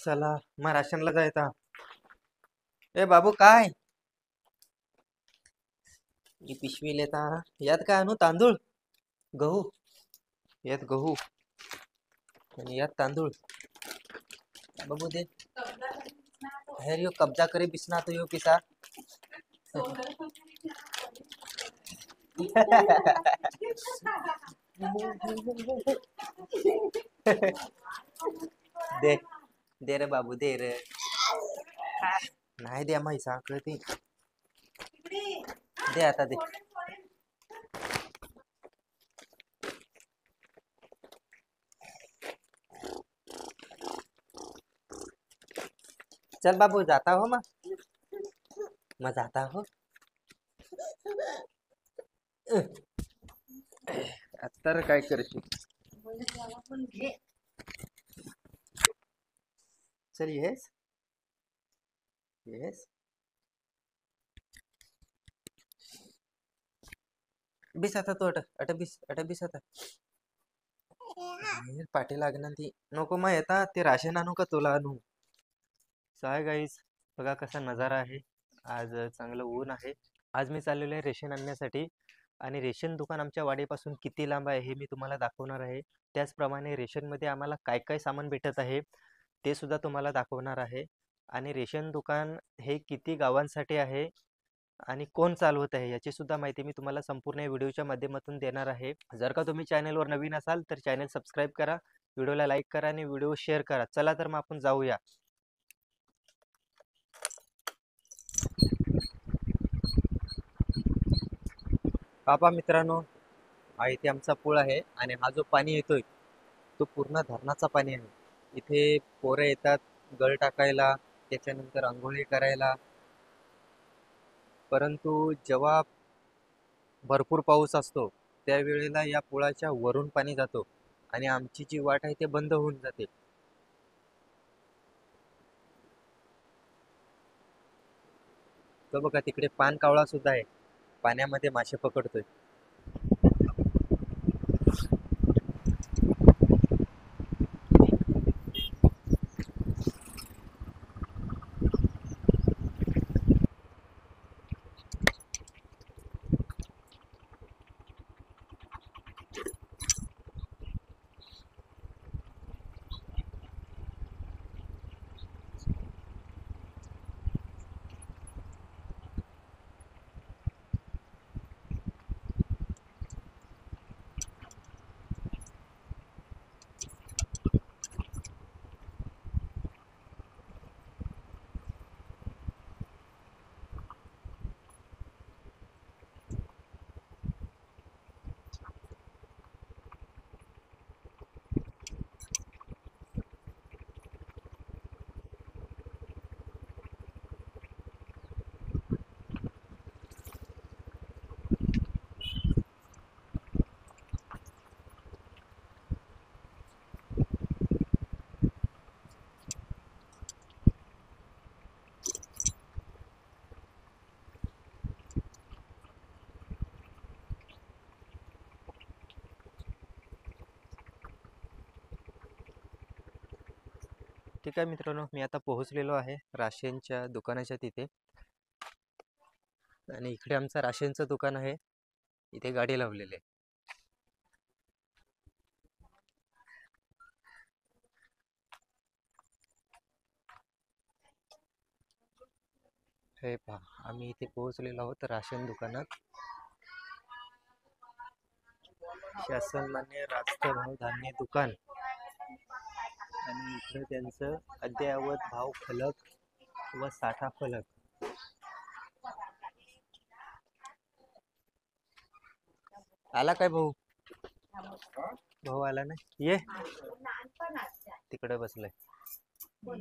चला मग राशनला जायचा. ए बाबू काय ही पिशवी लेता? यात काय आणू? तांदूळ, गहू. यात गहू आणि यात तांदूळ. बाबू दे. हेर यो कब्जा करे बिसना तो यो पिसा. दे दे रे बाबू दे रे. नाही द्या माही साखर ती. दे आता दे. चल बाबू जाता हो मग जाता हो. तर काय करशील? चल येस येस. बीस आता तो अट बीस आता. पाठी लागणार ती नको मग येता ते राशन आणू का तुला आणू? काय गाईस बघा कसा नजारा आहे. आज चांगलं ऊन आहे. आज मी चाललेलो आहे रेशन आणण्यासाठी आणि रेशन दुकान आमच्या वाडीपासून किती लांब आहे हे मी तुम्हाला दाखवणार आहे. त्याचप्रमाणे रेशनमध्ये आम्हाला काय काय सामान भेटत आहे ते सुद्धा तुम्हाला दाखवणार आहे. आणि रेशन दुकान हे किती गावांसाठी आहे आणि कोण चालवत आहे याची सुद्धा माहिती मी तुम्हाला संपूर्ण व्हिडिओच्या माध्यमातून देणार आहे. जर का तुम्ही चॅनलवर नवीन असाल तर चॅनल सबस्क्राईब करा, व्हिडिओला लाईक करा आणि व्हिडिओ शेअर करा. चला तर मग आपण जाऊया. बाबा मित्रांनो, हा इथे आमचा पूल आहे आणि हा जो पाणी येतोय तो पूर्ण धरणाचा पाणी आहे. इथे पोरं येतात गळ टाकायला, त्याच्यानंतर आंघोळी करायला. परंतु जेव्हा भरपूर पाऊस असतो त्यावेळेला या पुलाच्या वरून पाणी जातो आणि आमची जी वाट आहे ते बंद होऊन जाते. तो बघा तिकडे पान कावळा सुद्धा आहे, पाण्यामध्ये मासे पकडतोय. ठीक आहे मित्रांनो, मी आता पोहोचलेलो आहे राशनच्या दुकानाच्या तिथे आणि इकडे आमचं राशनचं दुकान आहे. इथे गाडी लावलेली आहे. हे पहा आम्ही इथे पोहोचलेलो आहोत राशन दुकानात. शासन मान्य रास्त भाव धान्य दुकान आणि इकडे त्यांचं अद्ययावत भाव फलक व साठा फलक. आला काय भाऊ? भाऊ आला ना, ये तिकडे बसलाय.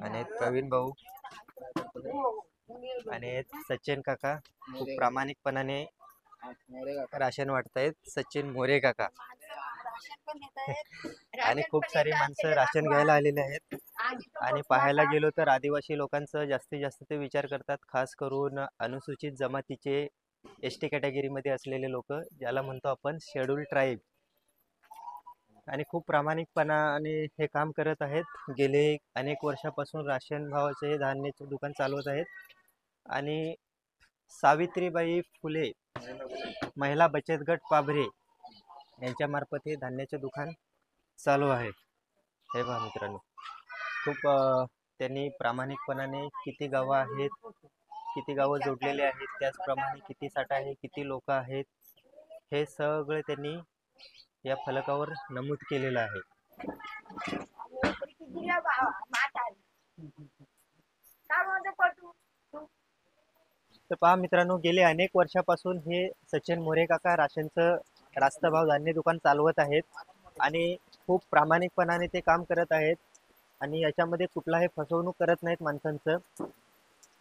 आणि प्रवीण भाऊ आणि सचिन काका खूप प्रामाणिकपणाने राशन वाटतायत. सचिन मोरे काका आणि खूप सारी माणसं राशन घ्यायला आलेले आहेत. आणि पाहायला गेलो तर आदिवासी लोकांचं जास्तीत जास्त ते विचार करतात, खास करून अनुसूचित जमातीचे एस टी कॅटेगरीमध्ये असलेले लोक, ज्याला म्हणतो आपण शेड्यूल ट्राईब. आणि खूप प्रामाणिकपणाने हे काम करत आहेत. गेले अनेक वर्षापासून राशन भावाचे हे धान्याचे दुकान चालवत आहेत. आणि सावित्रीबाई फुले महिला बचत गट पाभरे यांच्यामार्फत हे धान्याचे दुकान चालू आहे. हे पहा मित्रांनो, खूप त्यांनी प्रामाणिकपणाने किती गावं आहेत, किती गावं जोडलेले आहेत, त्याचप्रमाणे किती साठा आहे, किती लोक आहेत, हे सगळे त्यांनी या फलकावर नमूद केलेलं आहे. तर पहा मित्रांनो, गेले अनेक वर्षापासून हे सचिन मोरे काका राशनचं रास्त भाव धान्य दुकान चालवत आहेत आणि खूप प्रामाणिकपणाने ते काम करत आहेत आणि याच्यामध्ये कुठलाही फसवणूक करत नाहीत माणसांचं.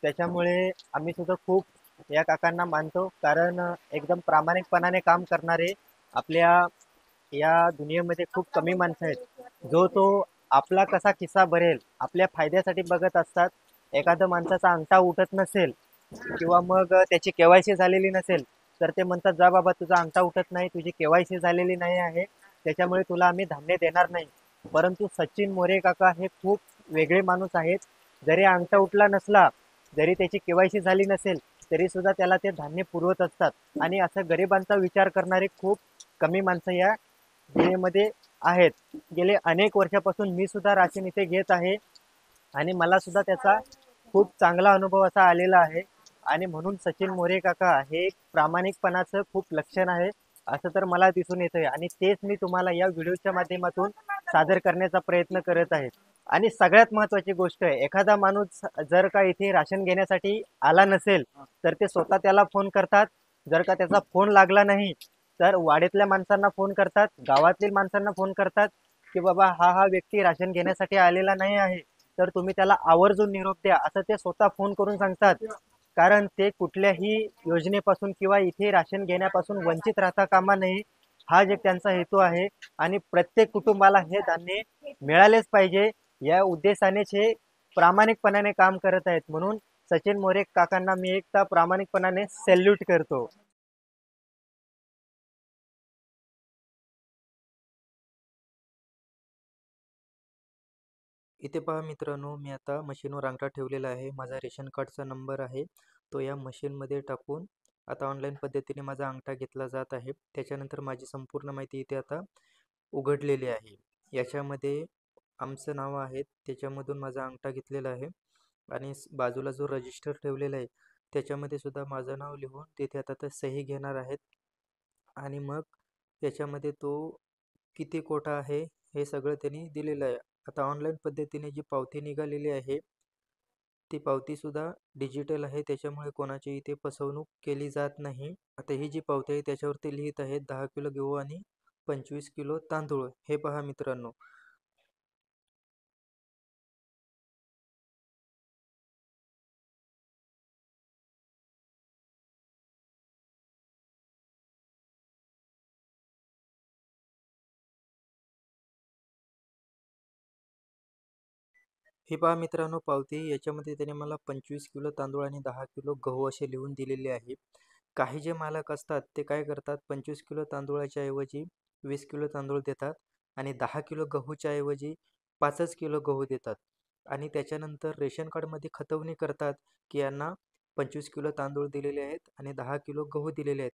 त्याच्यामुळे आम्ही सुद्धा खूप या काकांना मानतो, कारण एकदम प्रामाणिकपणाने काम करणारे आपल्या या दुनियेमध्ये खूप कमी माणसं आहेत. जो तो आपला कसा खिस्सा भरेल आपल्या फायद्यासाठी बघत असतात. एखाद्या माणसाचा अंगठा उठत नसेल किंवा मग त्याची केवायसी झालेली नसेल तर ते म्हणतात, जा बाबा तुझा अंगठा उठत नाही, तुझी केवायसी झालेली नाही आहे, त्याच्यामुळे तुला आम्ही धान्य देणार नाही. परंतु सचिन मोरे काका हे खूप वेगळे माणूस आहेत. जरी अंगठा उठला नसला, जरी त्याची केवायसी झाली नसेल, तरी सुद्धा त्याला ते धान्य पुरवत असतात. आणि असं गरिबांचा विचार करणारे खूप कमी माणसं या दुनियेमध्ये आहेत. गेले अनेक वर्षापासून मी सुद्धा राशन इथे घेत आहे आणि मला सुद्धा त्याचा खूप चांगला अनुभव असा आलेला आहे. आणि म्हणून सचिन मोरे काका हे एक प्रामाणिकपणाचं खूप लक्षण आहे असं तर मला दिसून येतंय. आणि तेच मी तुम्हाला या व्हिडिओच्या माध्यमातून सादर करण्याचा प्रयत्न करत आहे. आणि सगळ्यात महत्त्वाची गोष्ट आहे, एखादा माणूस जर का इथे राशन घेण्यासाठी आला नसेल तर ते स्वतः त्याला फोन करतात. जर का त्याचा फोन लागला नाही तर वाडीतल्या माणसांना फोन करतात, गावातील माणसांना फोन करतात की बाबा हा व्यक्ती राशन घेण्यासाठी आलेला नाही आहे, तर तुम्ही त्याला आवर्जून निरोप द्या, असं ते स्वतः फोन करून सांगतात. कारण ते कुठल्याही योजनेपासून किंवा इथे राशन घेण्यापासून वंचित राहता कामा नये, हा जे त्यांचा हेतू आहे. आणि प्रत्येक कुटुंबाला हे धान्य मिळालेच पाहिजे या उद्देशानेच हे प्रामाणिकपणाने काम करत आहेत. म्हणून सचिन मोरे काकांना मी एकदा प्रामाणिकपणाने सॅल्यूट करतो. इथे पहा मित्रांनो, मी आता मशीनवर अंगठा ठेवलेला आहे. माझा रेशन कार्डचा नंबर आहे तो या मशीनमध्ये टाकून आता ऑनलाईन पद्धतीने माझा अंगठा घेतला जात आहे. त्याच्यानंतर माझी संपूर्ण माहिती इथे आता उघडलेली आहे. याच्यामध्ये आमचं नाव आहे, त्याच्यामधून माझा अंगठा घेतलेला आहे आणि बाजूला जो रजिस्टर ठेवलेला आहे त्याच्यामध्ये सुद्धा माझं नाव लिहून तिथे आता ते सही घेणार आहेत. आणि मग त्याच्यामध्ये तो किती कोटा आहे हे सगळं त्यांनी दिलेलं आहे. आता ऑनलाईन पद्धतीने जी पावती निघालेली आहे ती पावती सुद्धा डिजिटल आहे, त्याच्यामुळे कोणाची इथे फसवणूक केली जात नाही. आता ही जी पावती आहे त्याच्यावरती लिहित आहे 10 किलो गहू आणि 25 किलो तांदूळ. हे पहा मित्रांनो, हे पहा मित्रांनो पावती, याच्यामध्ये त्याने मला 25 किलो तांदूळ आणि 10 किलो गहू असे लिहून दिलेले आहे. काही जे मालक असतात ते काय करतात, 25 किलो तांदूळाच्या ऐवजी 20 किलो तांदूळ देतात आणि 10 किलो गहूच्या ऐवजी 5 किलो गहू देतात. आणि त्याच्यानंतर रेशन कार्डमध्ये खतवणी करतात की यांना 25 किलो तांदूळ दिलेले आहेत आणि 10 किलो गहू दिलेले आहेत.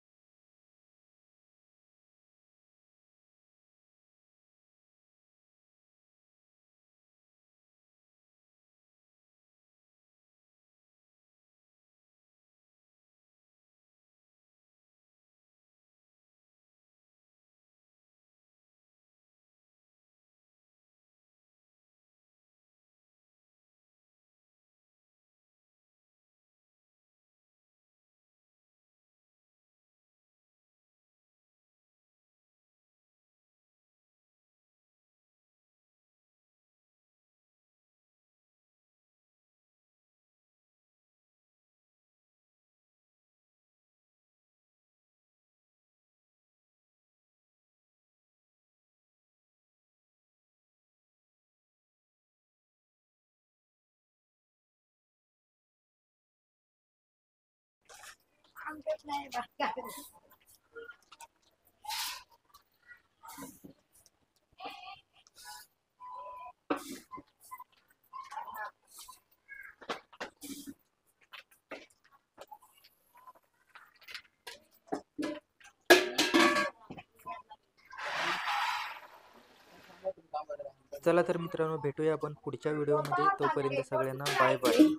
चला तर मित्रांनो, भेटूया आपण पुढच्या व्हिडिओमध्ये. तोपर्यंत सगळ्यांना बाय बाय.